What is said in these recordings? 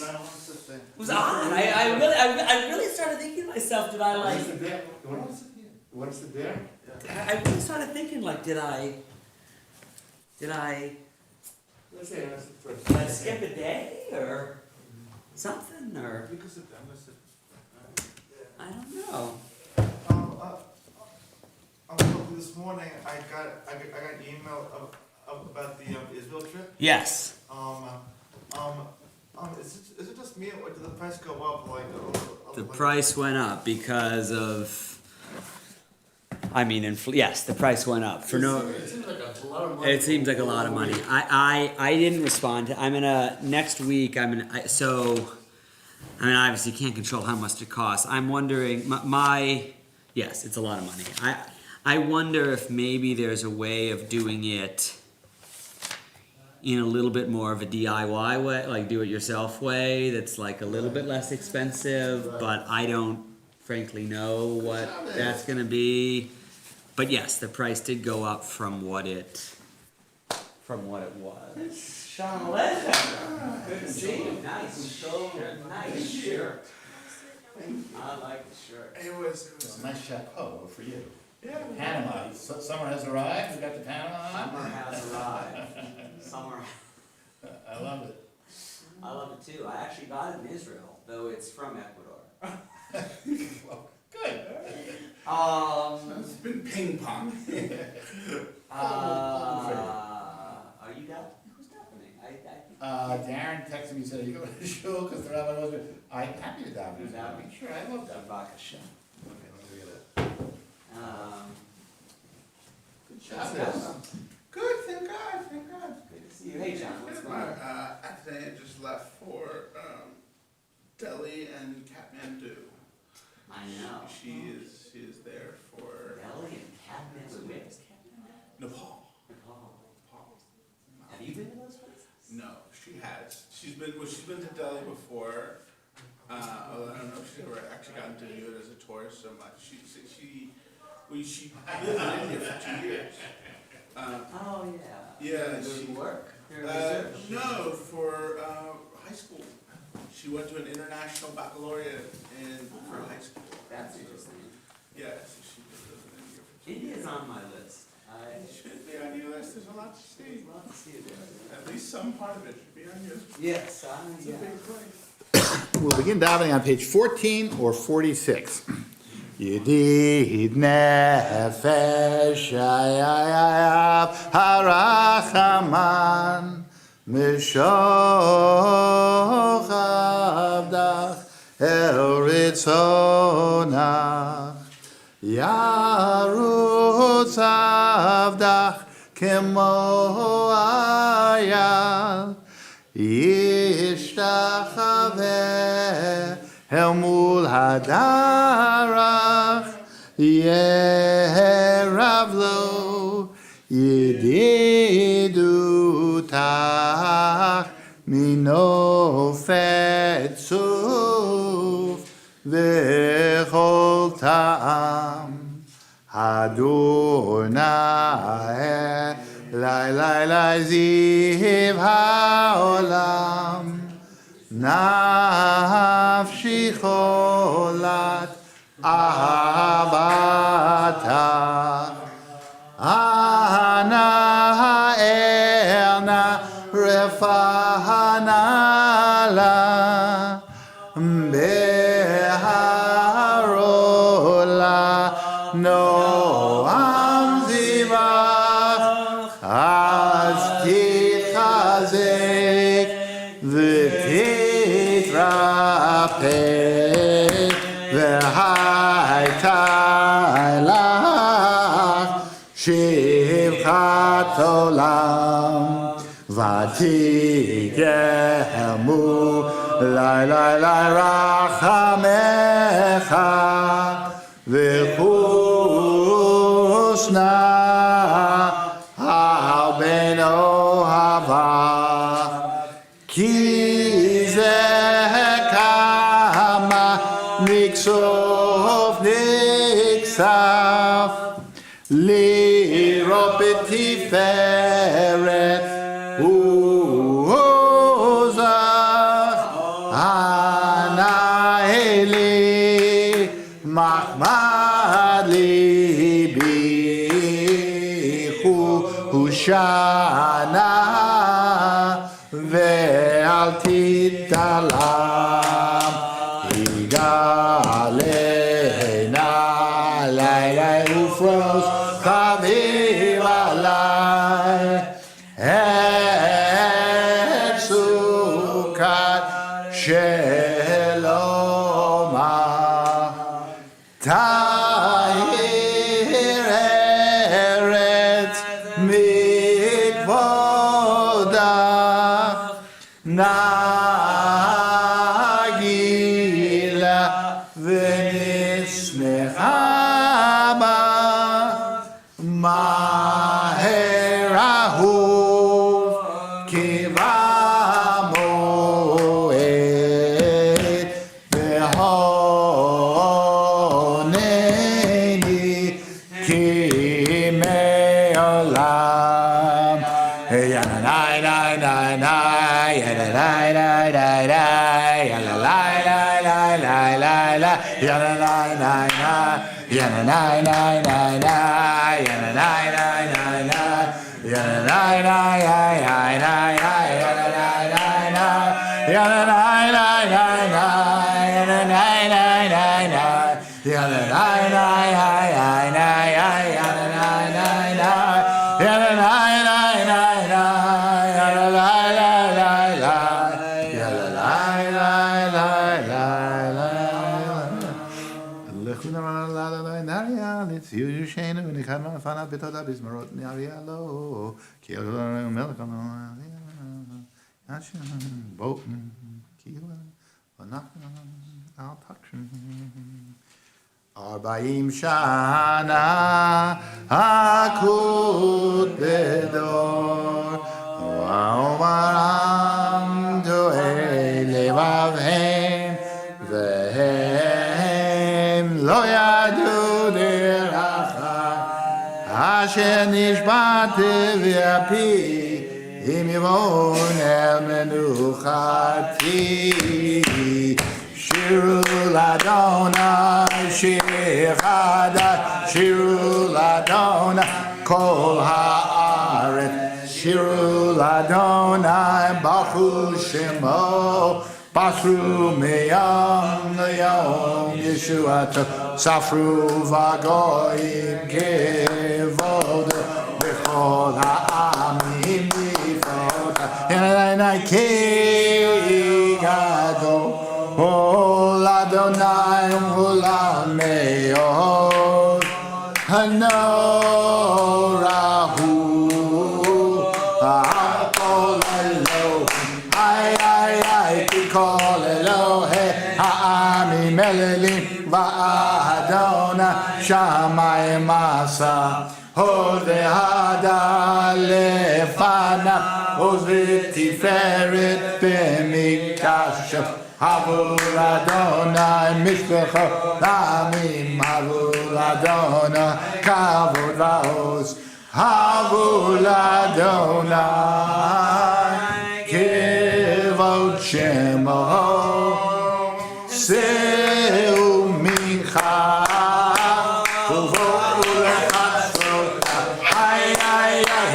It was odd. I really started thinking to myself, did I like? What is it there? I really started thinking like, did I Let's say that's the first. did I skip a day or something or I don't know. This morning I got an email about the Israel trip. Yes. Is it just me or did the price go up The price went up because of. I mean, yes, the price went up for no. It seems like a lot of money. It seems like a lot of money. I didn't respond. I'm gonna next week. Obviously can't control how much it costs. I'm wondering yes, it's a lot of money. I wonder if maybe there's a way of doing it in a little bit more of a DIY way, like do it yourself way. That's like a little bit less expensive, but I don't frankly know what that's gonna be. But yes, the price did go up from what it was. Sean Legend. Good to see you. Nice shirt. I like the shirt. It was It's a nice chapeau for you. yeah. Panama, summer has arrived, we got the Panama on? Summer has arrived. Summer. I love it. I love it too. I actually got it in Israel, though it's from Ecuador. Well, good. It's been ping pong. Are you down? Who's davening? Darren texted me and said, are you going to the show? Because the rabbi knows me. I'm happy to dive. You're davening? Sure, I love that. Bavakasha. Okay, let me get it. Good Shabbos. Good, thank God. Good to see you. Hey, John, what's going on? After I just left for Delhi and Kathmandu. I know. She is there for Delhi and Kathmandu. Where is Kathmandu? Nepal. Nepal. Have you been to those places? No, she has. She's been to Delhi before. Although I don't know if she's ever actually gotten to do it as a tourist so much. She lived in India for 2 years. Oh yeah. Yeah, Does she- it work? No, for high school. She went to an international baccalaureate for high school. That's interesting. Yeah, so she lived in India for 2 years. India's on my list. It should be on your list. There's a lot to see. I'd love to see it there. At least some part of it should be on yours. Yes, It's a big place. We'll begin davening on page 14 or 46. Yedid nefesh hayav harachaman mishoch avdach el ritzonach yarutz avdach kemo ayal yishtachaveh Helmul hadarach yeravlo yedidutach minofetzuf vechol ta'am Adonai lai lai lai ziv haolam Nafshi cholat ahavata Ana erna refahana la Beharola noam zivach Az tichazek v'titrapeh v'hayta elach shivchat olam v'tigemu lai lai lai rachamecha v'chusna al ben ohavach ki Niksof niksaf liropeti feret uzach Italam Igalena Laila Ufros Chaviv Alai Et Sukkot Sheloma Tahir Eretz Mikvoda Nagila V'nismechama Maherahu Kivamoed Behoneni Kimeolam Yananai nai nai nai Yananai nai nai nai Yananai nai nai nai nai Yananai nai nai Yananai nai nai nai Yananai nai nai nai Yananai nai nai nai Yananai nai nai Yananai nai nai nai Yananai nai nai nai Yananai nai nai nai Yananai nai nai Yananai nai nai nai Yananai nai nai nai It's you, Shane, and the camera fan up bitoda bismarot Narialo, Kiel Melkon, Boatin, Kiel, I'll touch him. Arbaim Shana Hakut Bedor Wa'omaram Do'ei Levavhem Vehem Lo Yadu Deracha Asher Nishbate V'api Im Yivon El Menuchati Shiru Ladonai Shir Chadai Shiru Ladonai Kol Haaretz Shiru Ladonai Bachu Shemo Basru Meyam Leyom Yeshuato Safru Vagoyim Kevod Bechol Ha'amim Yifod Yenai Ki Gadol Oh, Adonai, Ulam Meod, Hanorahu, Akol Elohim, ay, Kikol Elohim, Ha'ami Melelim, Va'adona, Shamayim Masa, Hode Hada Lefana, Ozrit Tiferet B'mikdash. Havur Adonai Mishbecho Lamim Havur Adonai Kavod Vaos Havur Adonai Kevod Shemo Seu Mincha Uvor Lechatzota Ay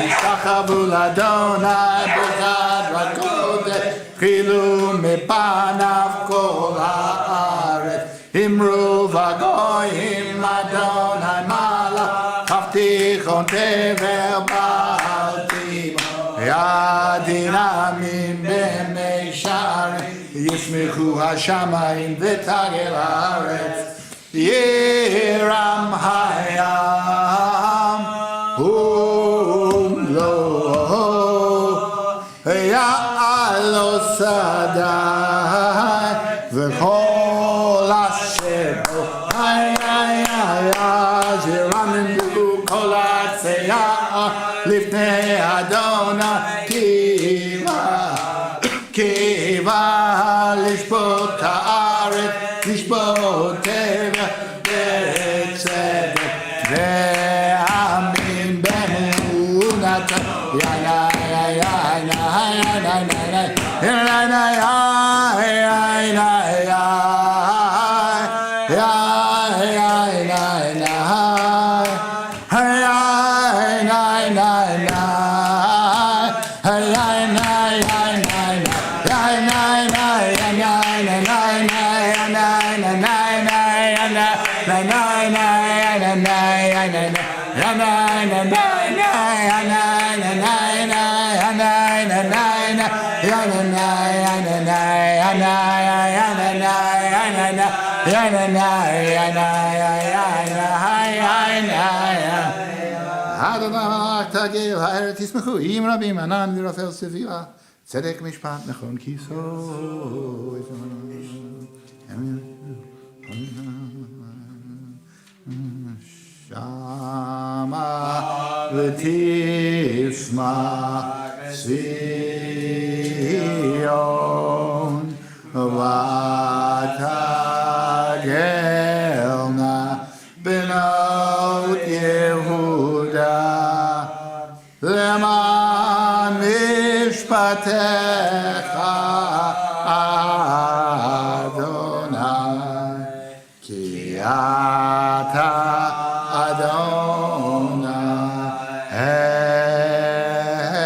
Hishtachavur Adonai Bogad Rakodet Chilu mepanav kol haaretz Imru vagoyim Adonai malach Avtichon tever ba'altim Yadinamim b'mei sharim Yishmechu hashamayim v'tagel haaretz Yiram hayam Umlo Lo Sadai V'chol Asher Ay Ziramindu Kol Atzeyah Lifnei Adonai Kiva Lishbot Haaretz Lishbot Teva B'tzedek Ve'amin B'emunata Hey, אדוני תגיל הארץ תשמחו עם רבים ענן ורפל סביבה צדק משפט נכון כיסו שמה ותשמח ציון ותגלנה בנות יהודה למען משפטך אדוני כי אתה אדוני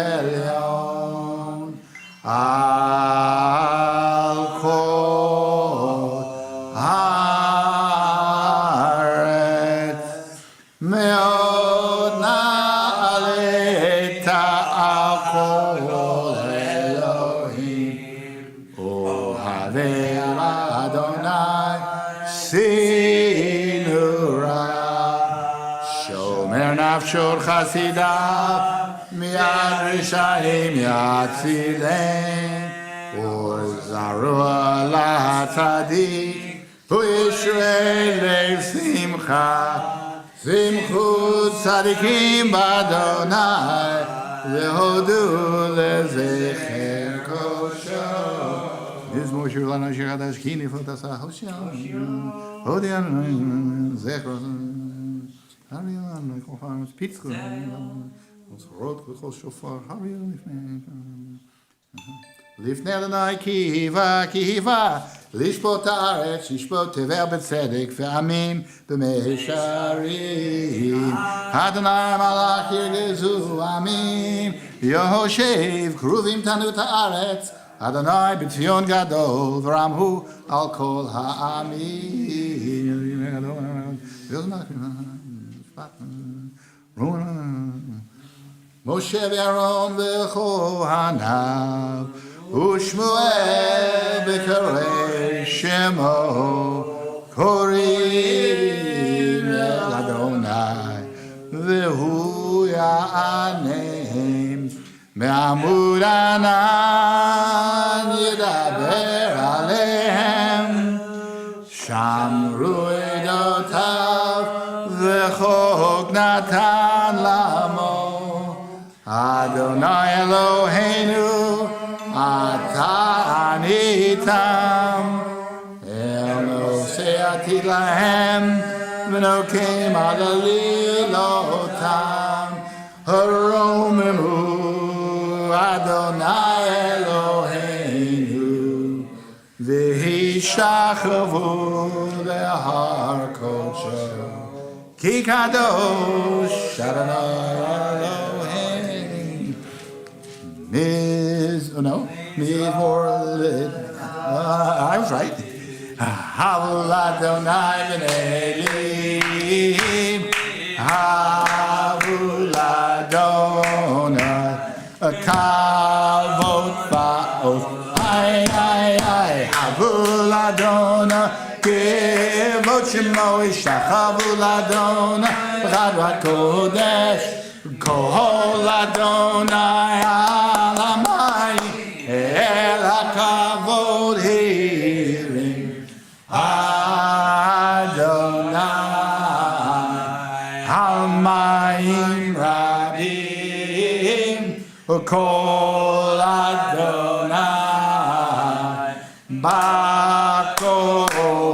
עליון על כל הארץ מאוד נעלית על כל אלוהים אוהבי אדוני סינורה שומר נפשו חסידיו מיד רשעים יצילם וזרוע לצדיק וישרה לב שמחה שמחו צדיקים באדוני והודו לזכר קודשו מזמור שיר לנו שיר חדש כי נפלאות עשה הושיע הודי זכר הרי לנו כל חרמס פיצחו וזכורות וכל שופר הרי לפני אדוני כי היווה לשפוט הארץ לשפוט תבל בצדק ואמין במישרים אדוני מלאך ירגזו אמין יהושב קרובים תנו את הארץ אדוני בציון גדול ורמהו על כל העמים משה ואהרון וכהניו ושמואל בקורא שמו קוראים אל אדוני והוא יענם מעמוד ענן ידבר עליהם שמרו עדותיו וחוק נתן למו אדוני אלוהינו אתה עניתם אל נושא עתיד להם ונוקם על עלילותם הרוממו אדוני אלוהינו והשתחוו להר קודשו כי קדוש אדוני אלוהינו Mizmor I was right. Havul Adonai v'nelim Havul Adonai Kavod va'od Havul Adonai Kevod Shemo Havul Adonai V'chadrat Kodesh Kol Adonai Alamai El HaKavod Hirim Adonai Almayim Rabim Kol Adonai Bako Kol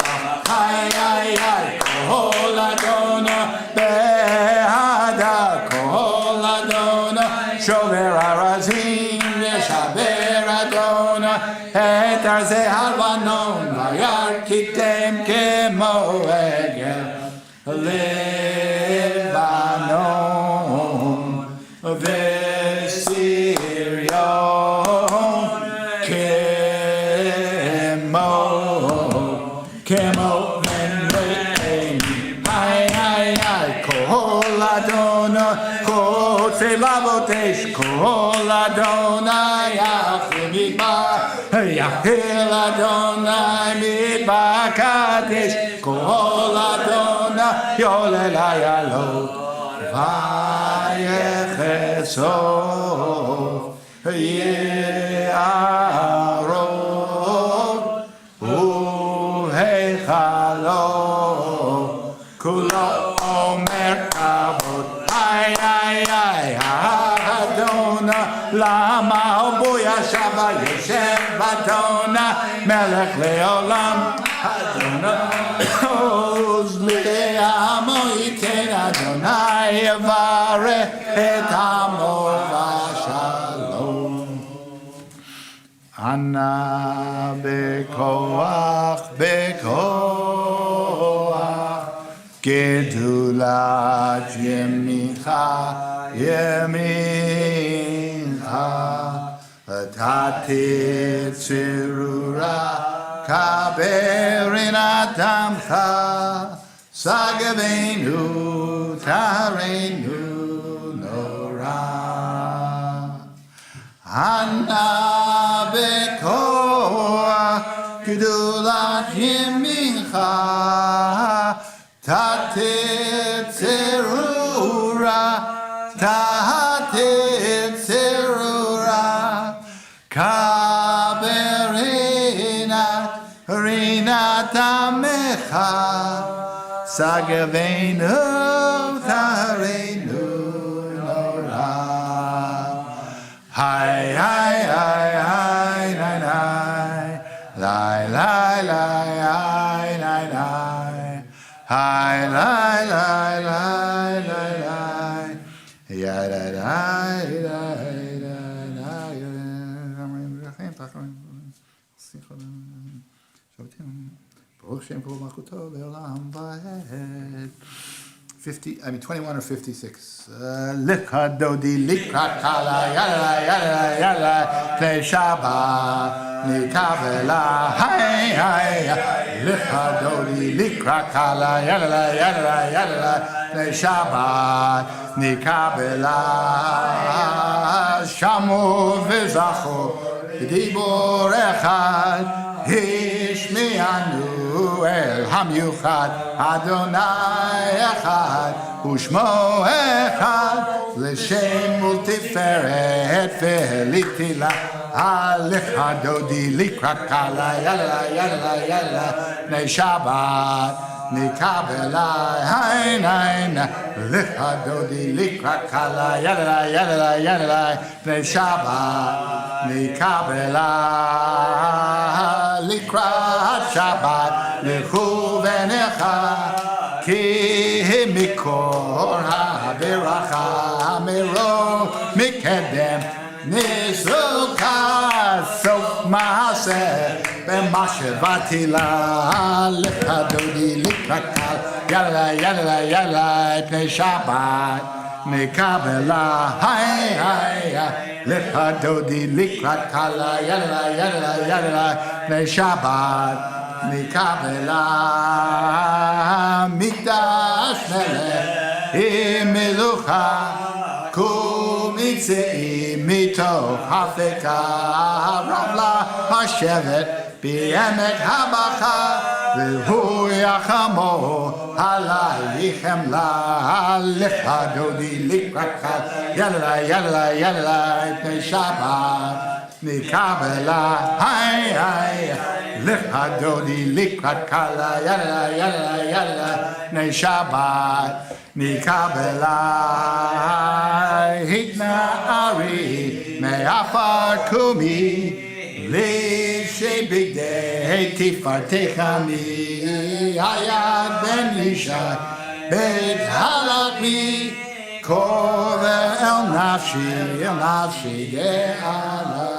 Adonai Behada Kol Adonai Shover Arazim Veshaber Adonai Et Arze Halvanon Vayarkitem Kemo Egel Lebanon Vesirion Kemo Venreim Kol Kodesh Kol Adonai Yachil Midbar Yachil Adonai Midbar Kadesh Kol Adonai Yolel Hayalot Vayechesov Ye'arot Uhechalot Kulo Omer Kabot Ay Adonai Lama Obuya Shava Yeshem Adonai Melech Leolam Adonai Oz Le'amo Yiten Adonai Yevarech Et Amo Vashalom Ana Bekoach Gedulat Yemincha Atati Tzirura Kaberin Adamcha Sagavenu Tarenu Nora Anna Bekoach Gedulat Yemincha Tatit Zerura, Tatit Zerura, Kaberinat, Rinat Amecha, Sagavenu, Tarenu, Nora. Hi, hi, hi, hi, nai, nai, lai, lai, lai, hi, nai, nai. Hi, lai, lai, lai, lai, lai. Ya, da, da, da, da, da. 21 or 56. Lichadodi, likrakala, yala, yala, yala, play Shabbat, nikavela, hi, hi, lichadodi, likrakala, yala, yala, yala, play Shabbat, nikavela, shamu v'zachu, dibor echad, Hishmianu el hamyuchad Adonai echad Ushmo echad L'shem multiferet ve'elitila Alecha dodi likrakala Yalla yalla yalla Nei Shabbat Nikabela Hain hain Lecha dodi likrakala Yalla yalla yalla Nei Shabbat Nikabela Likrat Shabbat Lechu v'necha Ki mikor ha'beracha Miro mikedem Nisuka Sof Maaseh B'mashevati la Lechadodi likrakal Yalla yalla yalla Pnei Shabbat Nikabela Hai hai Lechadodi likrakala Yalla yalla yalla Pnei Shabbat Nikabela Mikdash Melech Melucha Kumitzei Mitoch Hafeka Ramla Hashevet B'emek Habacha V'hu Yachamo Halayichem La Lechadodi Likrakal Yalla yalla yalla Pnei Shabbat Nikabela Hai hai Lechadodi Likrakala Yalla yalla yalla Pnei Shabbat Nikabela Hitna Ari Me'afar Kumi Lishe Bigdei Tifartechani Hayad Ben Yishai Beit Halakmi Kove El Nafshi Ye'ala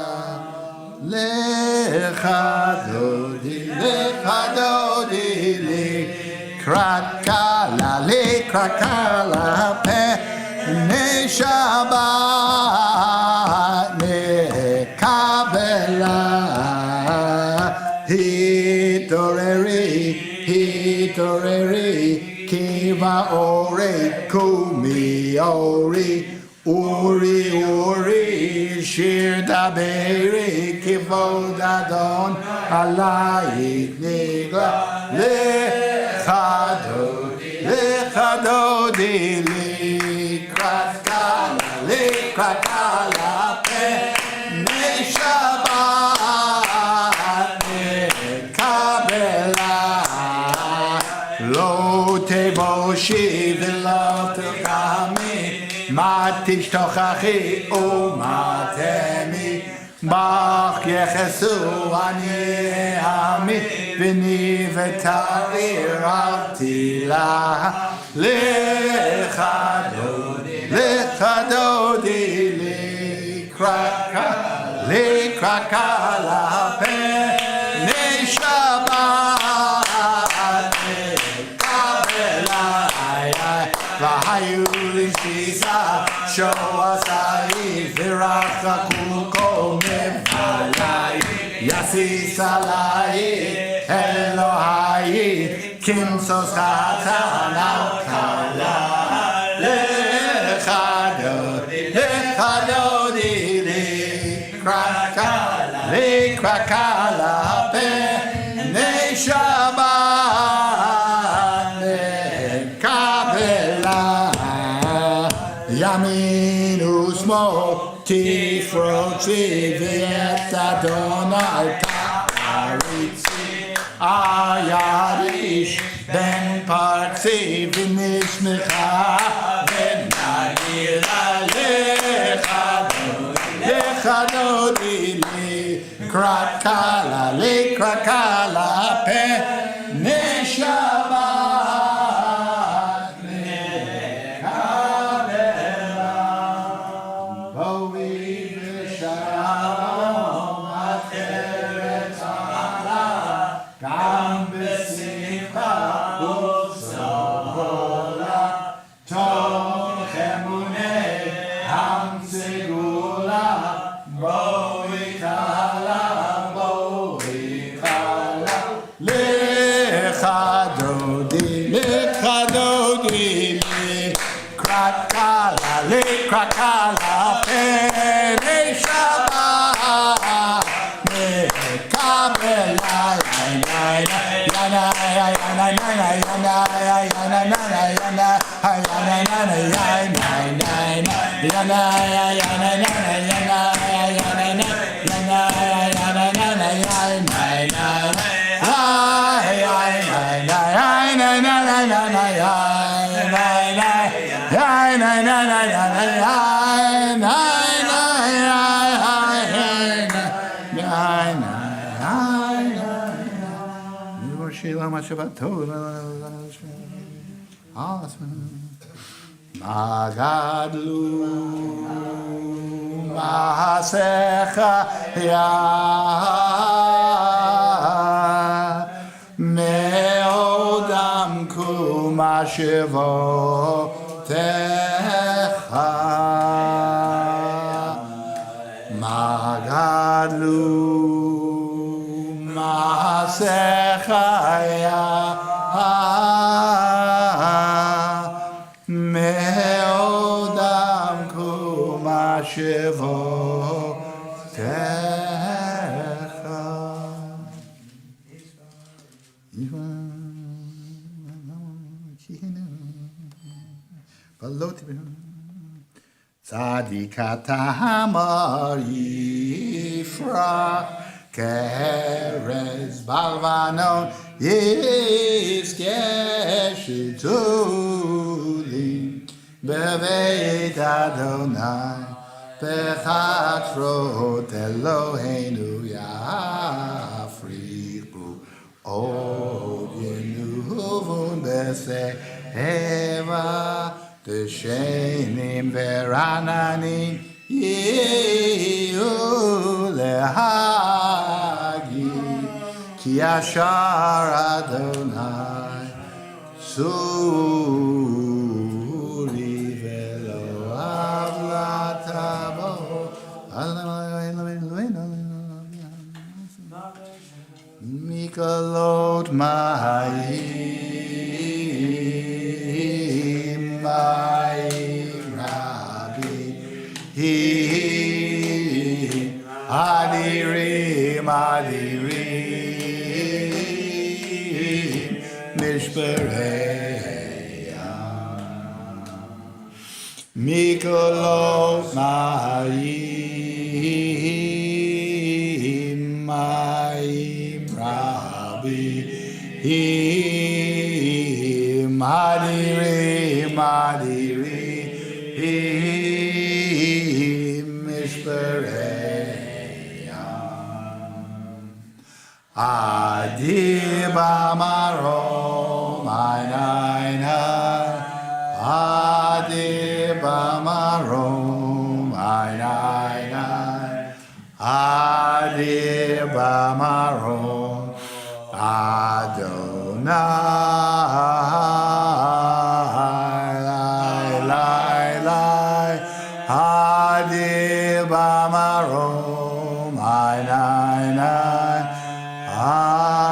Lechadodi Likrakala Pnei Shabbat Nikabela Hitoreri Kiva Ore Kumi Ori Uri, shir daberi, kivod adon, alayik nigla, lechadodi, likrakala, penei Shabbat, Kabbalat, lo tevoshi v'lo tukami, Matish tochachi umatemi Bach yechesu ani ami Vini v'tarir altila Lechadodi likraka la penei Shabbat V'hayu shisa shoasai v'rachaku komevalayi yasis alayi Elohayi kimsos chatan al-kala lechadodi likrakala penei Shabbat Yamin usmo tifrotzi v'et Adonai ta'aritzi ayarish ben partzi v'nishmecha v'nagila lechadodi likrakala penei Shabbat Krakala penei Shabbat mekabela Magadlu Mahasecha Ya Meodam Kumashivo Techa Magadlu Mahasecha Ya Meodam Kumashivo Techa Tzadikata Hamar Yifra Keres Balvanon Yiskeshituli Beveit Adonai Bechatrot Eloheinu Yafrichu Od Yenuvun Beseva Teshenim Verananim Yehu Lehagi Ki Yashar Adonai Suri Velo Avlatavo Mikalot Mahayim My Rabbi Adirim, adirim, nishbereya. Mikolot ma'im, ma'im rabbi. Adirim, adirim, mishbereya. Adib amarom, ayin, Adib amarom, ayin, Adib amarom, Adonai, lai, Adib amarom, ayin,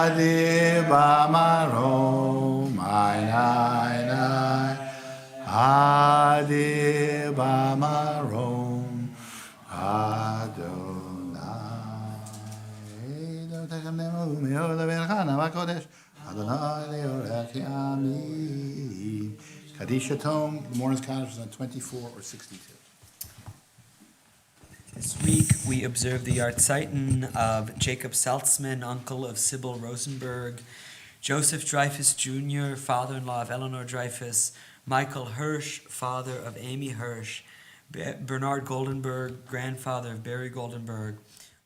Adib amarom, ayin, Adib amarom, Adonai. Kadisha Tome, the morning's Kaddish is on 24 or 62. This week we observe the Yartzeiten of Jacob Saltzman, uncle of Sybil Rosenberg, Joseph Dreyfus Jr., father-in-law of Eleanor Dreyfus, Michael Hirsch, father of Amy Hirsch, Bernard Goldenberg, grandfather of Barry Goldenberg,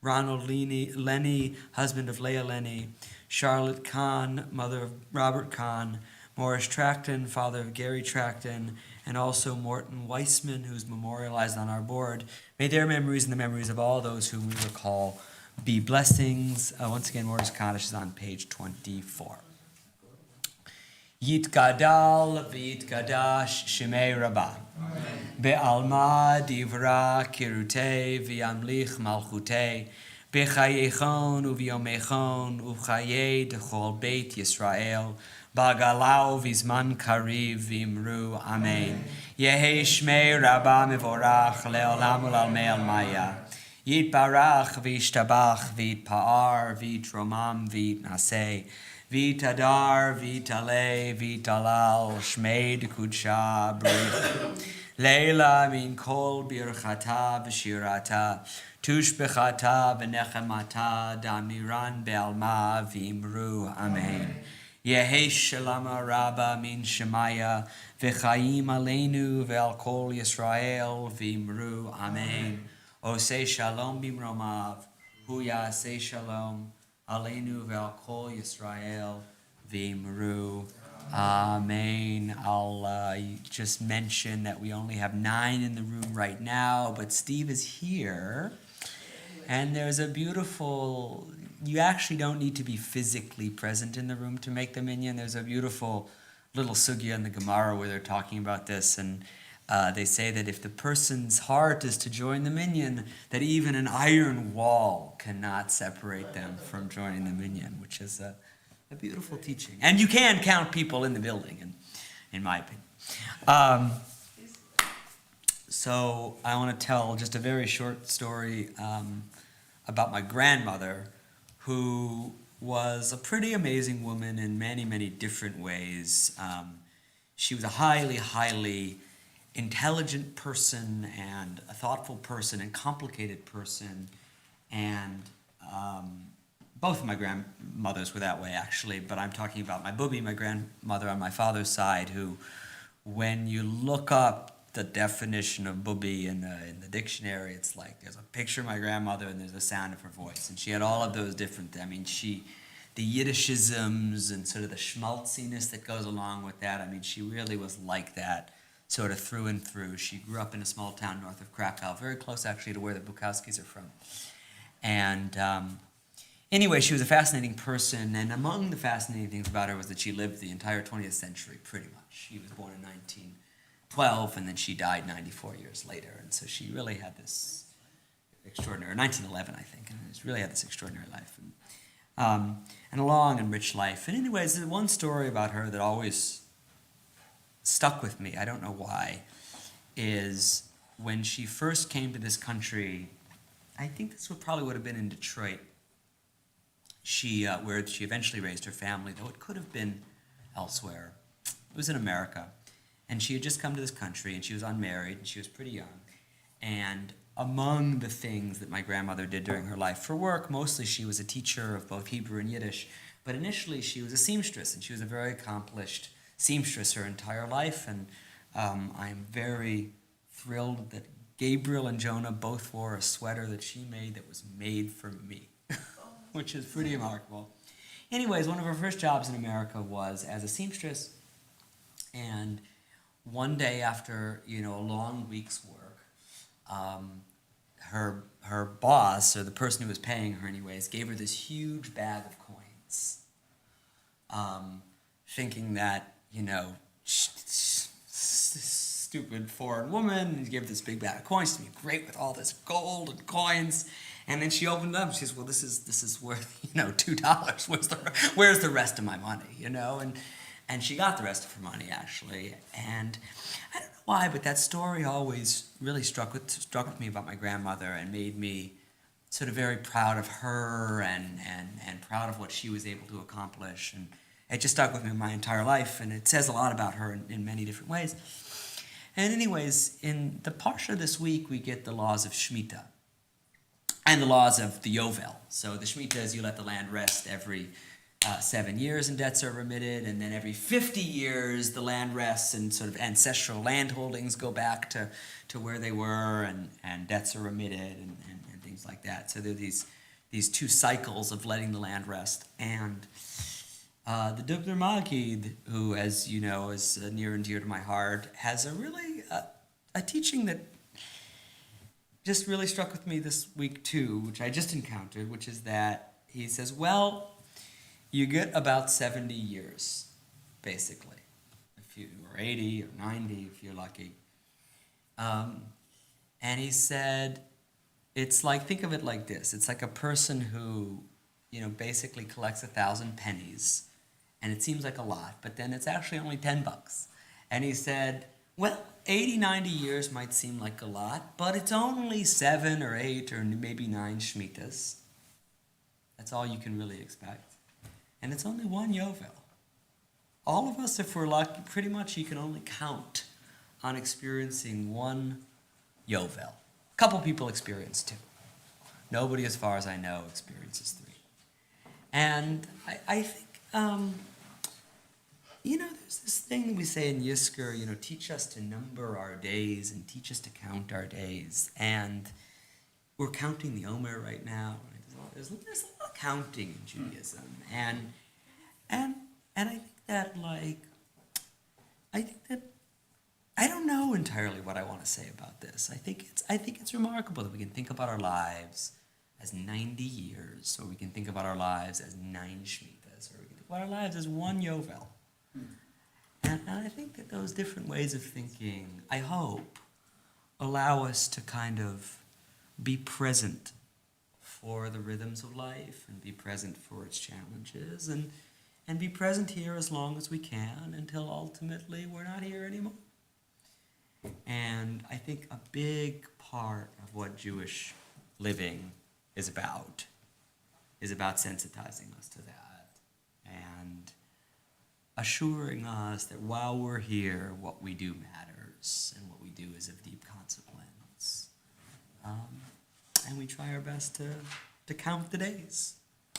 Ronald Lenny, husband of Leah Lenny, Charlotte Kahn, mother of Robert Kahn, Morris Tracton, father of Gary Tracton, and also Morton Weissman, who's memorialized on our board. May their memories and the memories of all those whom we recall be blessings. Once again, Morris Kaddish is on page 24. Yitgadal v'yitgadash shemei Rabbah. Be'alma divra kirutei v'yamlich malchutei. B'chayechon u'v'yomechon u'chayei d'chol beit Yisrael. Bagalau v'zman kariv v'imru amen. Yehi shmei Rabbah mevorach le'olam u'lalmei almaya. Yitbarach v'yishtabach v'yitpa'ar v'yitromam v'yitnaseh. Vitadar, vitale, vitalal, shmeid kudsha brich. Leila min kol birchata v'shirata, tushbechata v'nechemata, damiran be'alma v'imru, amen. Yehi shalama rabba min shemaya, v'chaim aleinu ve'al kol Yisrael v'imru, amen. Osei shalom bimromav, hu yaseh shalom. Aleinu ve'al kol Yisrael v'imru. Amen. I'll just mention that we only have 9 in the room right now, but Steve is here. And there's a beautiful, you actually don't need to be physically present in the room to make the minyan. There's a beautiful little sugya in the Gemara where they're talking about this, and they say that if the person's heart is to join the minyan, that even an iron wall cannot separate them from joining the minyan, which is a beautiful teaching. And you can count people in the building, in my opinion. So I want to tell just a very short story about my grandmother, who was a pretty amazing woman in many, many different ways. She was a highly, highly intelligent person and a thoughtful person and complicated person, and both of my grandmothers were that way, actually, but I'm talking about my booby, my grandmother on my father's side, who, when you look up the definition of booby in the dictionary, it's like there's a picture of my grandmother and there's the sound of her voice, and she had all of those different, the Yiddishisms and sort of the schmaltziness that goes along with that. She really was like that, sort of through and through. She grew up in a small town north of Krakow, very close actually to where the Bukowskis are from. And anyway, she was a fascinating person, and among the fascinating things about her was that she lived the entire 20th century, pretty much. She was born in 1912, and then she died 94 years later, and so she really had this extraordinary, 1911, I think, and she really had this extraordinary life, and a long and rich life. And anyways, there's one story about her that always stuck with me, I don't know why, is when she first came to this country I think this probably would have been in Detroit. Where she eventually raised her family, though it could have been elsewhere. It was in America. And she had just come to this country, and she was unmarried, and she was pretty young. And among the things that my grandmother did during her life for work, mostly she was a teacher of both Hebrew and Yiddish, but initially she was a seamstress, and she was a very accomplished seamstress her entire life. And I'm very thrilled that Gabriel and Jonah both wore a sweater that she made that was made for me, which is pretty remarkable. Anyways, one of her first jobs in America was as a seamstress, and one day after, a long week's work, her boss, or the person who was paying her anyways, gave her this huge bag of coins, thinking that, stupid foreign woman, he gave this big bag of coins to me, great with all this gold and coins. And then she opened it up. She says, "Well, this is worth $2. Where's the rest of my money?" And she got the rest of her money actually. And I don't know why, but that story always really struck with me about my grandmother and made me sort of very proud of her and proud of what she was able to accomplish. And it just stuck with me my entire life. And it says a lot about her in many different ways. And anyways, in the Parsha this week, we get the laws of Shemitah and the laws of the Yovel. So the Shemitah is you let the land rest every 7 years and debts are remitted, and then every 50 years the land rests and sort of ancestral land holdings go back to where they were, and debts are remitted and things like that. So there are these two cycles of letting the land rest. And the Dubner Magid, who, as you know, is near and dear to my heart, has a teaching that just really struck with me this week too, which I just encountered, which is that he says, well, you get about 70 years, basically, if you are 80 or 90, if you're lucky. And he said, it's like, think of it like this. It's like a person who, basically collects 1,000 pennies, and it seems like a lot, but then it's actually only $10. And he said, well, 80, 90 years might seem like a lot, but it's only 7 or 8 or maybe 9 Shemitahs. That's all you can really expect. And it's only one Yovel. All of us, if we're lucky, pretty much you can only count on experiencing one Yovel. A couple people experience 2. Nobody, as far as I know, experiences 3. And I think, there's this thing we say in Yisker, teach us to number our days and teach us to count our days. And we're counting the Omer right now. There's a lot of counting in Judaism. And I think that, I don't know entirely what I want to say about this. I think it's remarkable that we can think about our lives as 90 years, or we can think about our lives as 9 Shemitahs, or we can think about our lives as one Yovel. And I think that those different ways of thinking, I hope, allow us to kind of be present for the rhythms of life and be present for its challenges and be present here as long as we can until ultimately we're not here anymore. And I think a big part of what Jewish living is about sensitizing us to that and assuring us that while we're here, what we do matters and what we do is of deep consequence. And we try our best to count the days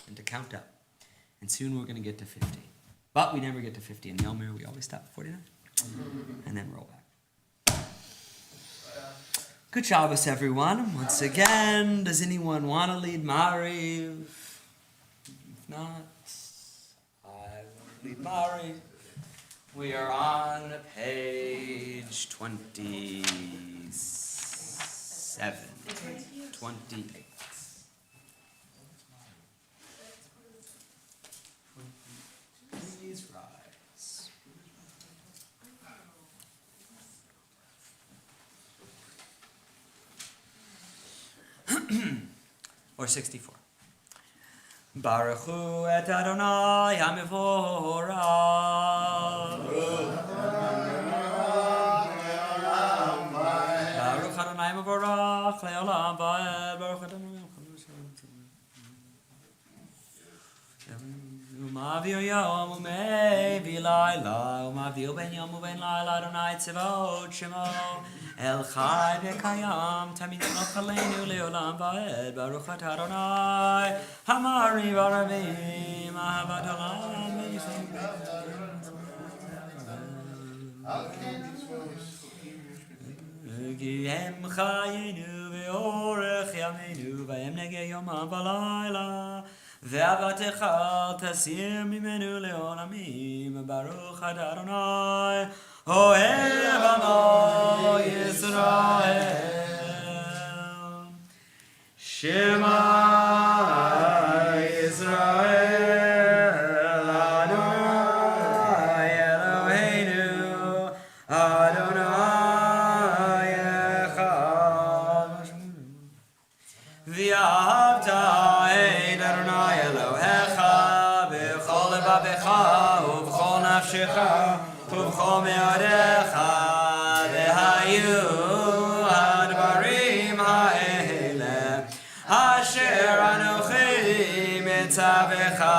and to count up. And soon we're going to get to 50. But we never get to 50 in Yom Kippur. We always stop at 49 and then roll back. Good Shabbos, everyone. Once again, does anyone want to lead Mariv? If not, I will lead Mariv. We are on page 27. 28. Please rise. Or 64. Baruch Hu et Adonai HaMevorach. Baruch Adonai HaMevorach le'olam va'ed. Baruch Adonai Umavir yom umevi laila, umavir ben yom uben laila, Adonai tzevot shemo, El chai v'kayam, tamid nochalenu leolam va'ed, Baruch atah Adonai, hamari v'aravim, ahavat olam Ki hem chayenu ve'orech yamenu, v'hem nege yomam v'laila, Ve'avatecha tasir mimenu leolamim, Baruch atah Adonai, Ohev amo Yisrael. Shema Yisrael, Adonai Eloheinu, Adonai echad. V'ahavta et Adonai Elohecha b'chol levavecha u'b'chol nafshecha u'b'chol me'orecha v'hayu hadvarim ha'ele asher anochi mitzavecha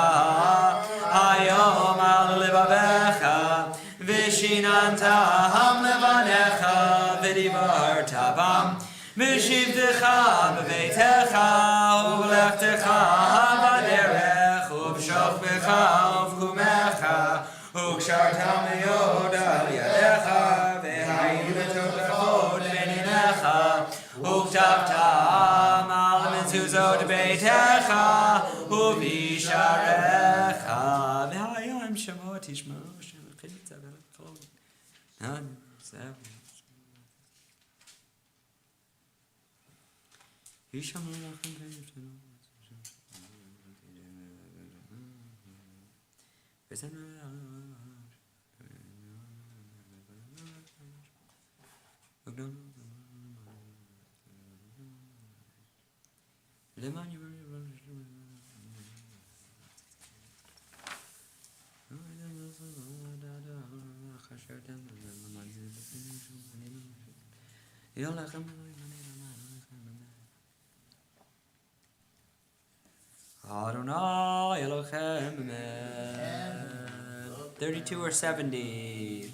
hayom al levavecha v'shinantam levanecha v'divarta bam v'shivtecha b'beitecha u'b'lechtecha b'derech u'b'shokbecha u'b'kumecha u'kshartam yod al yadecha v'hayu b'totachot b'ninecha u'ktavtam al mezuzot b'beitecha u'b'isharecha v'hayom shemot tishmo shem chilitza v'lechol Adonai Elohim, amen. 32 or 70.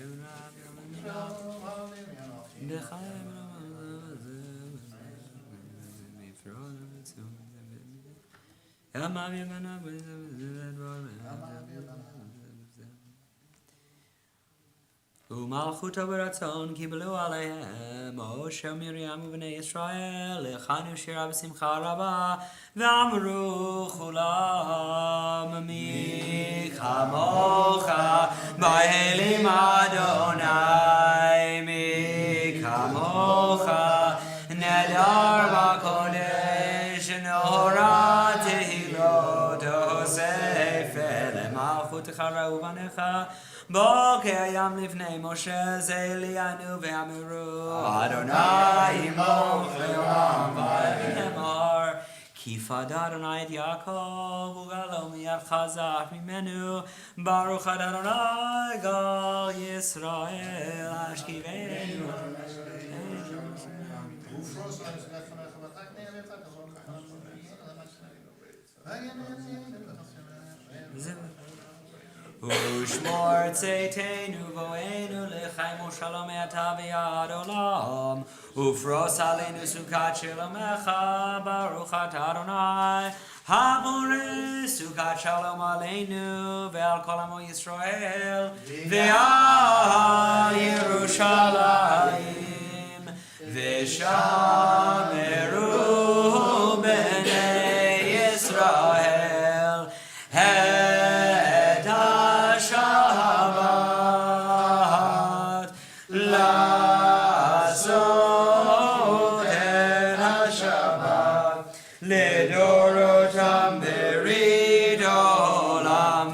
Umalchuto b'ratzon kibelu aleihem Moshe Miriam u'bnei Yisrael lechanu shira b'simcha rabba v'amru chulam mi chamocha b'elim Adonai mi chamocha nedar b'kodesh nohora tehilot hosefel malchutecha ra'uvanecha Boker yam lifnei Moshe zelianu ve'amiru Adonai imoch le'olam v'emar Kifad Adonai et Yaakov u'galo miyad chazak mimenu Baruch Adonai gal Yisrael ashkivenu Ushmor tzeitenu voenu lechaim u'shalom e'ata v'yad olam Ufros aleinu sukat shalomecha Baruch atah Adonai Haboreh sukat shalom aleinu ve'al kol amo Yisrael ve'al Yerushalayim ve'shameru b'nei Yisrael Shabbat Lasot et HaShabbat Ledorotam berit olam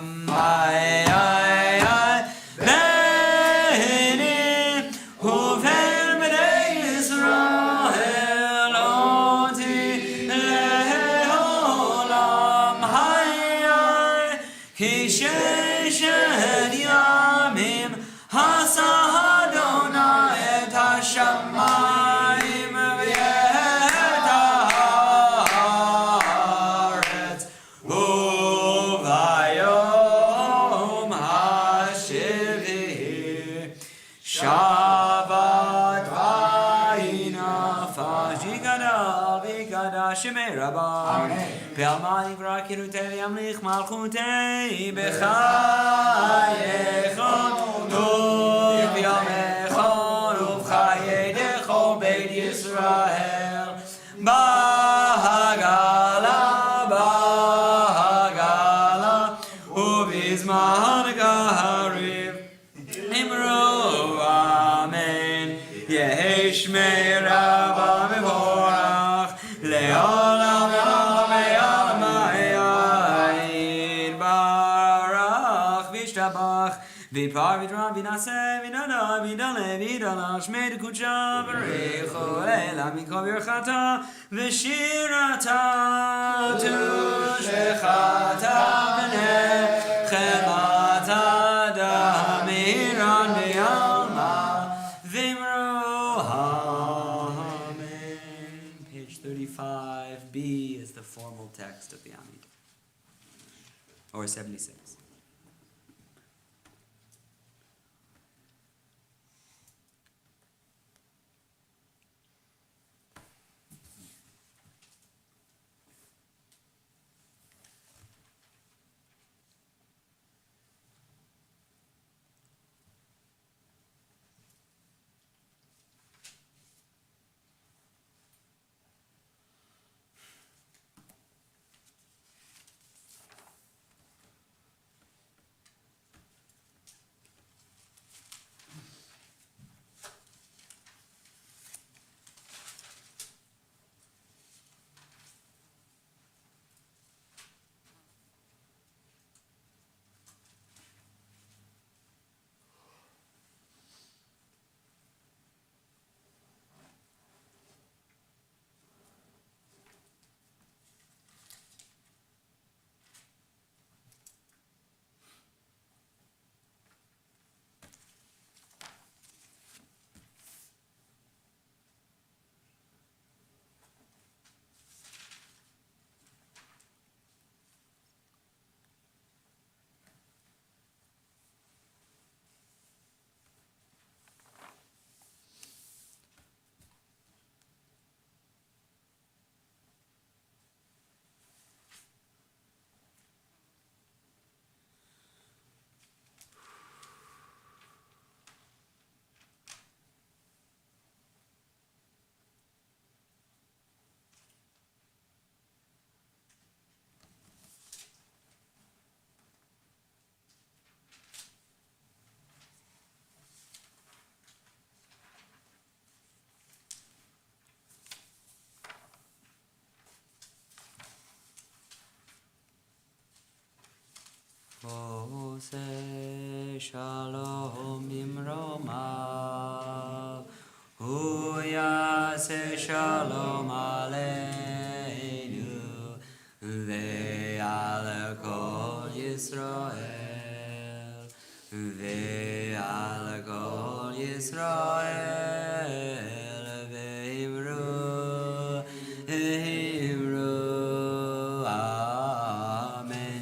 Be'enim u'ven b'nei Yisrael oti le'olam Ki sheshet yamim hasa Adonai et hashamayim v'et haaretz u'vayom Pelham yivra kirutei v'yamlich malchutei b'chayechon u'v'yamechon u'v'chayedecho beit Yisrael Bahagala u'bizman gariv Imru Amen Yeheshmei Rabba Mevorach Le'olam Le'olam Le'olam Barach Vishtabach Vipar Vidram Vinaseh Vidana Vidale Vidana Shmei Dekucha Barecho Elam Mikol Yerchata V'shirata Tushechata V'nechemata Damiran Be'alma Vimru Amen. Page 35b is the formal text of the Amid. Or 76. Ose shalom imroma, huyase shalom aleinu, ve'al kol Yisrael, ve'al kol Yisrael, ve'imru, imru, amen.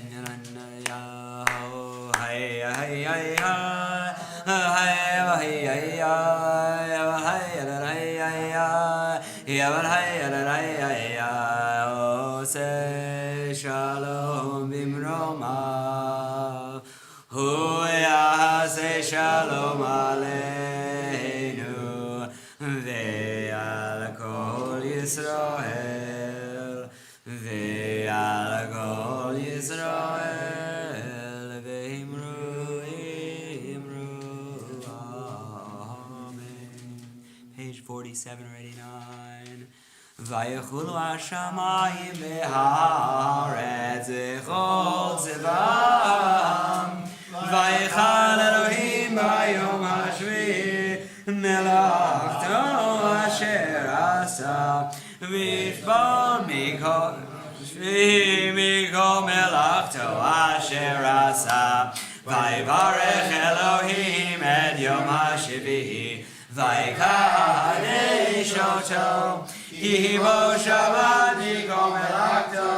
Say shalom bimroma, huya say shalom aleinu, ve'al kol Yisrael, ve'al kol Yisrael, ve'imru, imru, amen. Page 47 or 89. Vayechulu hashamayim v'haaretz v'chol tzivam Vayechal Elohim b'yom hashvi melachto asher asa v'yishbon mikol melachto asher asa Vayivarech Elohim et yom hashvi Vayikadesh oto Kibo Shabbat Mikol Melachto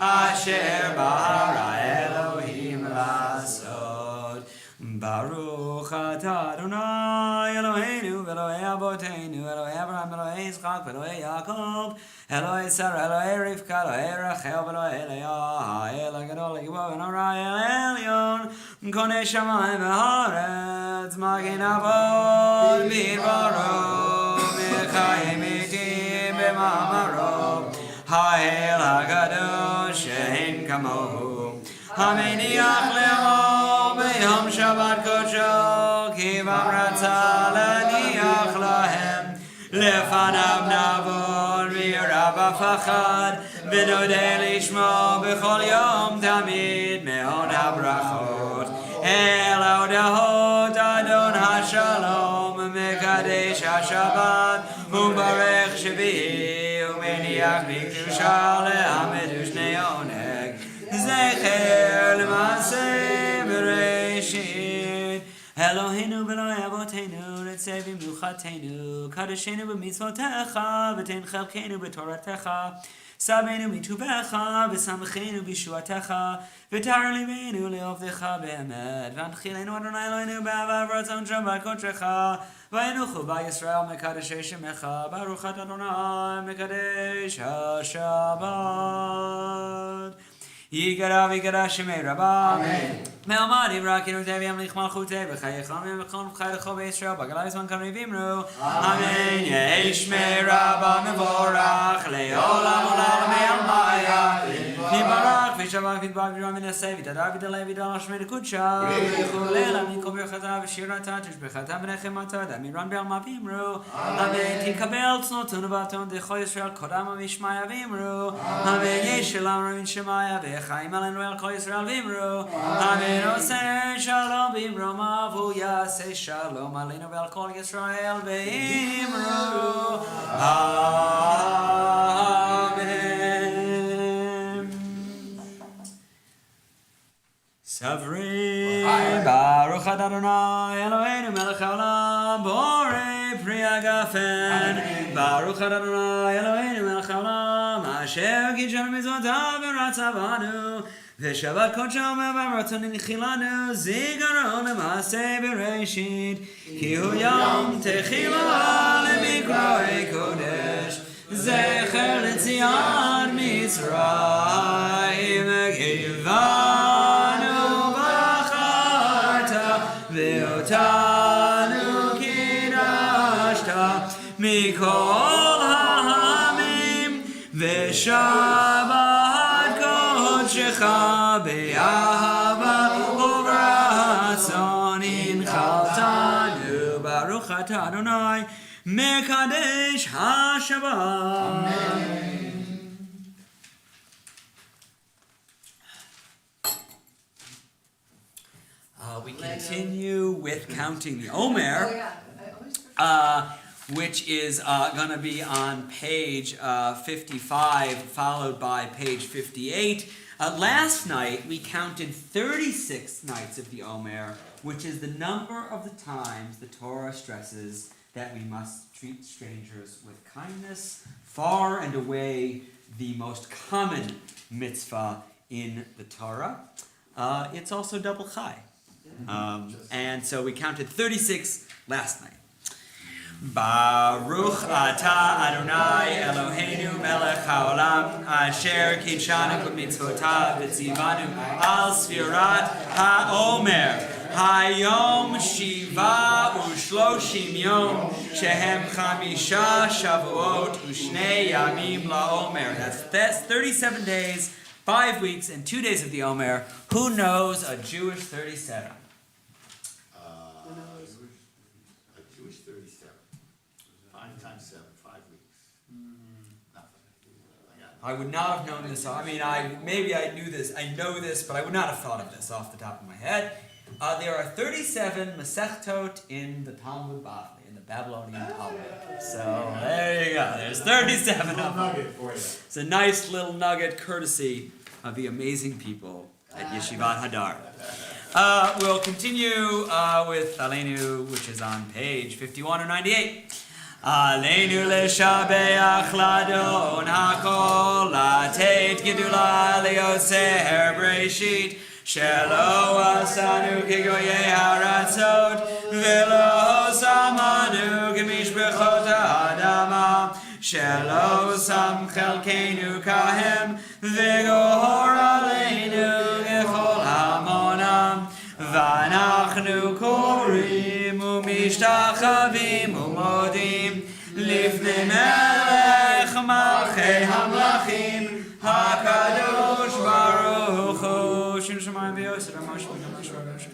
Asher Bara Elohim Lasod Baruch Atah Adonai Eloheinu Ve'Elohei Avotenu, Eloi Abraham, Eloi Yitzchak, Eloi Yaakov, Eloi Sarah, Eloi Rivka, Eloi Rachel, Eloi Leah, El Gadol, Gibor, Norai, El Elyon, Konei Shamayim V'Haaretz, Magin Avot, Midbaro, Mechayim Itim B'Mamaro, Ha'el HaGadosh, She'en Kamohu, Hameniach Le'mo, B'Yom Shabbat Kodsho, Ki V'Amratza L'Niach Lahem, Lefanav Navon, V'Yirav B'Fachad, V'Nodei Lishmo, B'Chol Yom Tamid, Me'on HaBrachot, El Odahot Adon HaShalom, Mekadesh HaShabbat, U'Barech Shvi'i, U'Meniach B'Kedusha Le'amed U'Shnei Oneg, Zecher L'Maseh Bereshit. Eloheinu v'Eloi Avotenu, Ritzevim Nuchatenu, Kadeshenu b'mitzvotecha, V'ten chelkenu b'toratecha, Sabeinu mituvecha, V'samchenu b'shuatecha, V'tar livenu le'ovdecha be'emet, V'anchilenu Adonai Eloheinu b'ahav v'ratzon Shabbat kodshecha, V'yenuchu b'Yisrael mekadeshei shemecha, Baruch atah Adonai mekadesh haShabbat. Yigara v'yigara shemei Rabbah. Amen. Me'amad Ivrakinu Tevi Amlich Malchutei V'chayecham V'chon V'chaylecho B'Yisrael B'galai Zman Kam V'imru. Amen. Yehi shmei Rabbah mevorach le'olam olam me'almaya. V'yibarach v'yishavach v'yidbar v'yiram v'yinaseh v'yidadar v'yidalei v'yidal Shmei L'Kudsha. V'yichulel amikol b'yirchata v'shirata tishbechata v'nechemata d'amiran b'alma v'imru. Amen. Tikabel tznoton v'aton d'cho Yisrael kodam v'yishmaya v'imru. Amen. Yeshelam ravin shemaya v'chaim alenu el kol Yisrael v'imru. Amen. Oseh shalom b'imromav hu yaseh shalom aleinu v'al kol Yisrael v'imru. Amen. Savri Baruch Adonai Eloheinu melech haolam borei pri hagafen. Baruch Adonai Eloheinu melech haolam asher kidshanu mitzvotav v'ratzavanu. V'Shabbat Kodsho v'Amratzon Nichilanu Zigaron L'Maseh Bereshit Ki Hu Yom Techila L'Mikroi Kodesh Zecher L'Tzion Mitzrayim Givanu B'Charta V'Otanu Kidashta Mikol Ha'amim V'Shabbat Kodshcha Be'ahava Uv'ratzon Inchaltanu Baruch atah Adonai Mekadesh HaShabbat. Amen. We continue with counting the Omer, which is going to be on page 55, followed by page 58. Last night, we counted 36 nights of the Omer, which is the number of the times the Torah stresses that we must treat strangers with kindness, far and away the most common mitzvah in the Torah. It's also double chai. And so we counted 36 last night. Baruch atah Adonai Eloheinu melech haolam asher kidshanu b'mitzvotav v'tzivanu al sfirat ha'omer hayom shiva u'shloshim yom shehem chamisha shavuot u'shnei yamim la'omer. That's 37 days, 5 weeks, and 2 days of the Omer. Who knows a Jewish 37? I would not have known this. I mean, maybe I knew this. I know this, but I would not have thought of this off the top of my head. There are 37 Masechtot in the Talmud Bavli, in the Babylonian Talmud. So there you go. There's 37 of them. It's a nice little nugget, courtesy of the amazing people at Yeshivat Hadar. We'll continue with Aleinu, which is on page 51 or 98. Aleinu leshabeach ladon hakol latet gedula leoser breshit Shelo asanu kigoye haratzot, velo samanu gemishbechot ha'adama. Shelo sam chelkenu kahem, v'gohor aleinu gechol hamonam. V'anachnu korim u'mishtachavim u'modim lifnei melech malchei hamlachim hakadosh baruch hu. Shin Shemayim v'yosef ha'mosh v'gamosh v'gamosh.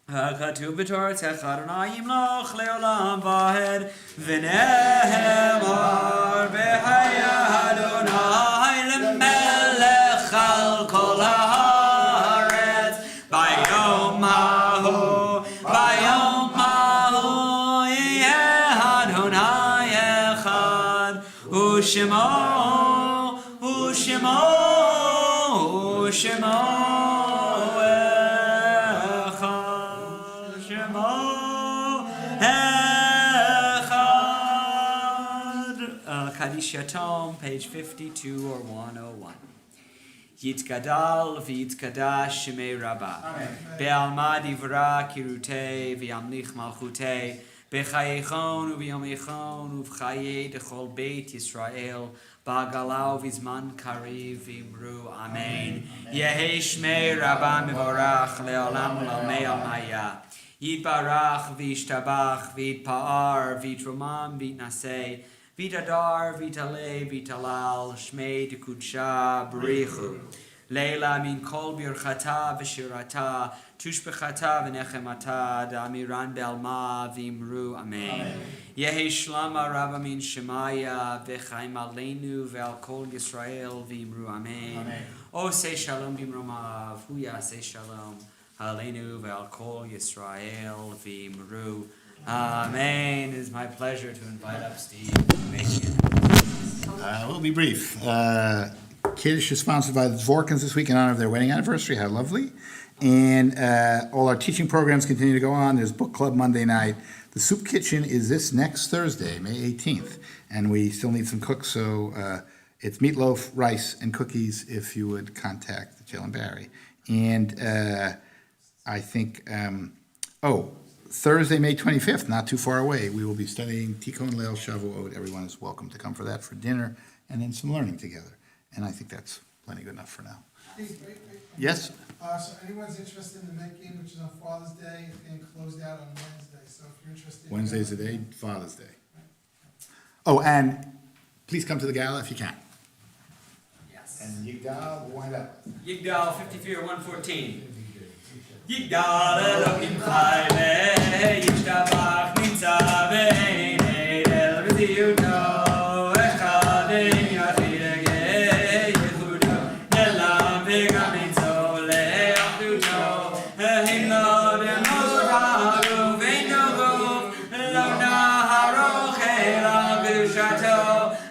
HaKatuv b'Toratecha Adonai yimloch le'olam v'ahed v'nehemar b'haya Adonai lemelech al kol haaretz bayom hahu yeh Adonai echad u'shemo Kaddish Yatom, page 52 or 101. Yitgadal v'yitkadash shemei Rabbah. Be'alma divra kirutei v'yamlich malchutei. B'chayechon u'v'yomechon u'v'chayei dechol beit Yisrael. Ba'galau v'zman kariv v'imru. Amen. Yehi shmei Rabbah mevorach le'olam u'lamei almaya. Yitbarach v'yishtabach v'yitpa'ar v'yitromam v'yitnasei. Vitadar, vitale, vitalal, shmei de kudsha, berichu. Leila min kol birchata v'shirata, tushbechata v'nechemata, da'amiran belma v'imru, amen. Yehi shlama rabba min shemaya, v'chaim aleinu v'al kol Yisrael v'imru, amen. O say shalom b'imromav, huya say shalom, aleinu v'al kol Yisrael v'imru. Amen. It is my pleasure to invite up Steve to make it. We'll be brief. Kiddush is sponsored by the Dvorkins this week in honor of their wedding anniversary. How lovely. And all our teaching programs continue to go on. There's book club Monday night. The soup kitchen is this next Thursday, May 18th. And we still need some cooks, so it's meatloaf, rice, and cookies if you would contact Jill and Barry. And I think, Thursday, May 25th, not too far away, we will be studying Tikkun Leil Shavuot. Everyone is welcome to come for that, for dinner, and then some learning together. And I think that's plenty good enough for now. Wait. Yes? So anyone's interested in the making, which is on Father's Day, it's being closed out on Wednesday, so if you're interested. Wednesday's the day, Father's Day. Oh, and please come to the gala if you can. Yes. And Yigdal, we'll wind up. Yigdal 53 or 114. Yigdal Elohim Chai Yishtabach Nitzav Einei El B'Ziyuto Echad Ein Yachid Yehudo Nelam V'Gam Nitzo Le'achduto Ein Lo Demot Ha'aruv Ein Yogov Lo Naharoch Ela B'Dushato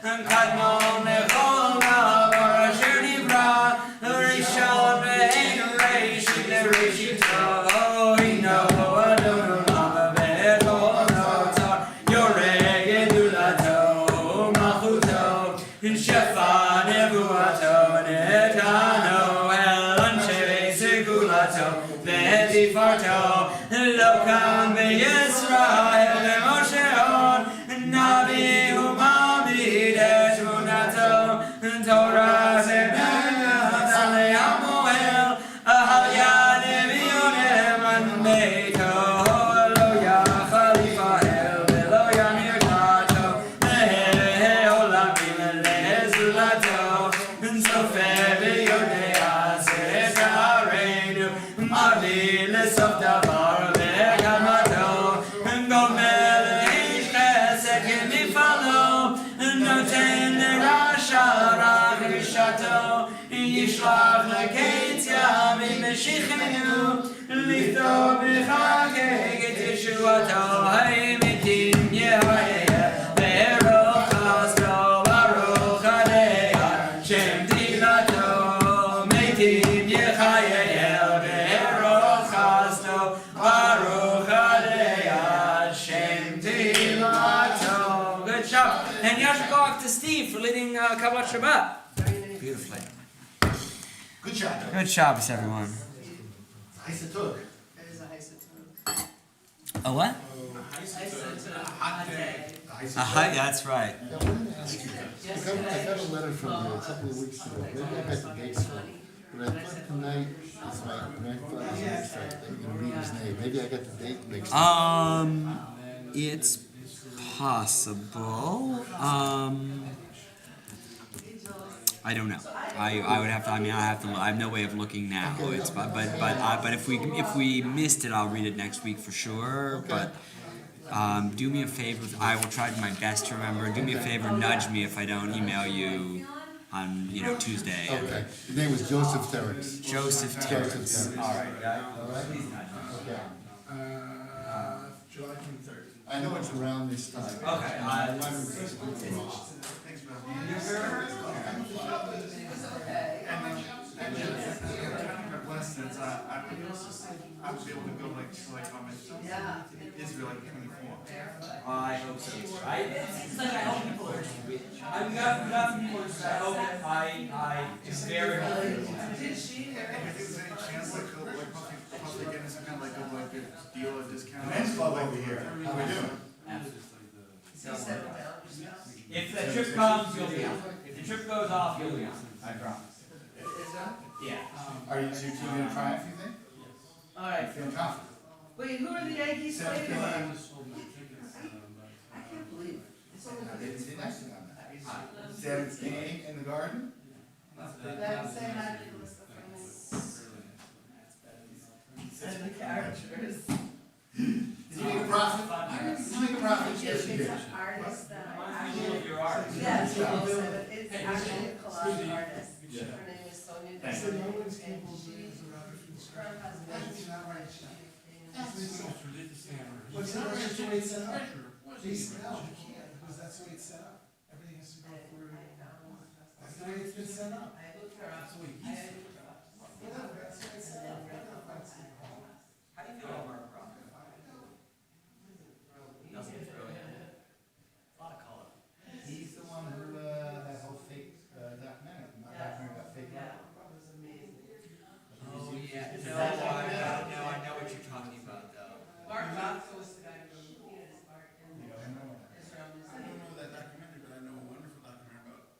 Kadmon Lechol Na'or Asher Nivra Rishon Ve'ein Reishit Le'Reishit Lokam Yisrael Mosheon Navi Umami Desmunato Torah Zedale Amoel Ahayad Evionem Anbeito Lo Ya Khalifa El Lo Ya Mirkato Olamim Lezulato Sofe Yodea Setarenu Mavi Lesof Davar Yishlach leketzia v'meshichenu lichtov b'chageg et Yeshuato ha'imitim Yehoyeh ve'eroch chasto baruch adei Shem tilato meitim Yechayel ve'eroch chasto baruch adei Shem tilato good job. And Yashikov to Steve for leading Kabbalat Shabbat. Beautifully. Good job. Good Shabbos, everyone. Nice it took. It is a heisatun. A what? Heisatun, a hot day. Yeah, that's right. Yeah, I wanted to ask you, I got a letter from you a couple of weeks ago, maybe I got the dates wrong, but I thought tonight is my grandfather's birthday, that you're gonna read his name, maybe I got the date mixed up. It's possible. I don't know. I would have to. I mean, I have to. I have no way of looking now. It's but if we missed it, I'll read it next week for sure. But do me a favor. I will try my best to remember. Do me a favor. Nudge me if I don't email you on Tuesday. Okay, his name was Joseph Terrence. Joseph Terrence. Terrence. All right. Okay. July 23rd. I know it's around this time. Okay. Since I was able to go to Israel like 24. I hope so. It's like I hope people are interested. I've got some people interested. I hope that I is very hopeful. Did she If there's any chance possibly getting some kind of a deal or discount. Men's club over here. How we doing? If the trip comes, you'll be on. If the trip goes off, you'll be on. I promise. Yeah. Are you two gonna try it, you think? Alright, Feeling confident? wait, who are the Yankees playing? I 7:15. can't believe it. It's only They did nice thing on that. 7th inning in the garden? that say hi to Melissa from and the characters. Did you make a profit? Did you make a profit? Yes, you It's did. an artist that I Of actually. your art. Yes, it's actually a collage artist. Her name is Sonia. Thank So no one's capable of And doing this around from her scratch. husband. That's not right, Sean. Well, What's not right, the way it's set up. Please, no, you can't, because that's the way it's set up. Everything has to go through. That's the way it's been set up. I looked her up. Whatever, that's the way it's set up. We're not fighting Steve Ballmer. How do you feel about Mark Rock? Nothing really. A lot of color. He's the one who, that whole fake documentary, not documentary about fake life. Oh yeah. I know what you're talking about though. Mark Rothko was the guy from Venus Art in You don't know that. Israel I Museum. don't know that documentary, but I know a wonderful documentary about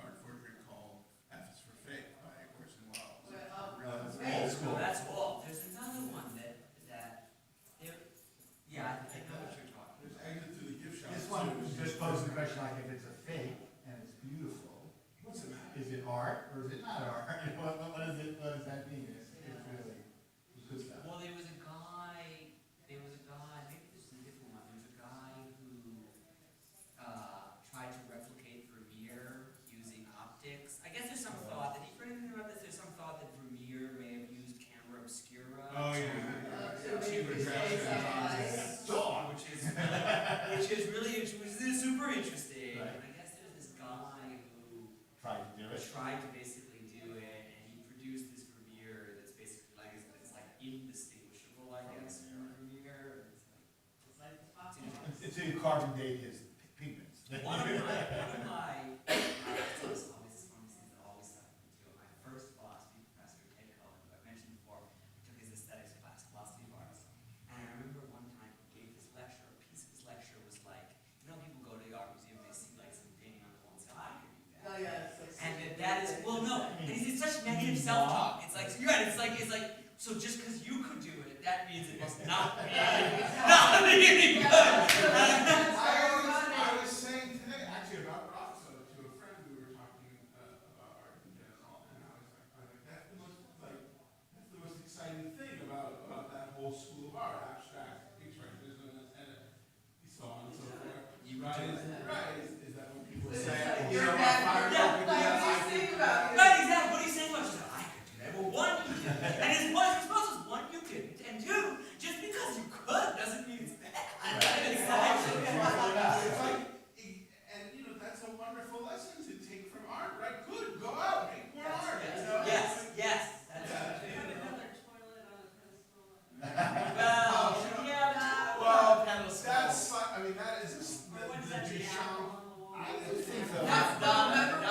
art forgery called F is for Fake by Orson Welles. Old school. That's all. There's another one that there. Yeah, I know what you're talking There's exit through the gift shop. This one just poses the question like if it's a fake and it's beautiful, What's the matter? is it art or is it not art? What does that mean? It's really good stuff. Well, there was a guy, maybe this is a different one, there was a guy who tried to replicate Vermeer using optics. I guess there's some thought that, for anything about this, there's some thought that Vermeer may have used camera obscura which is super interesting. Right. And I guess there's this guy who Try to do it. tried to basically do it, and he produced this Vermeer that's basically like it's like indistinguishable, I guess, from Vermeer. It's interesting. Until you carbon date his pigments. One of my it's always one of these things that always stuck with me too. My first philosophy professor, Ted Cohen, who I mentioned before, took his aesthetics class, philosophy of arts. And I remember one time he gave this lecture. A piece of his lecture was like, people go to the art museum, they see like some painting on the wall and say, I can do that. Oh, yeah, it's like. And that is, well, no, and it's such negative self-talk. It's like, you're right, it's like, so just because you could do it, that means it must not be, not be any good. I was saying today, actually, about Rothko, Matt, is this the Duchamp? I didn't think that. That's the, remember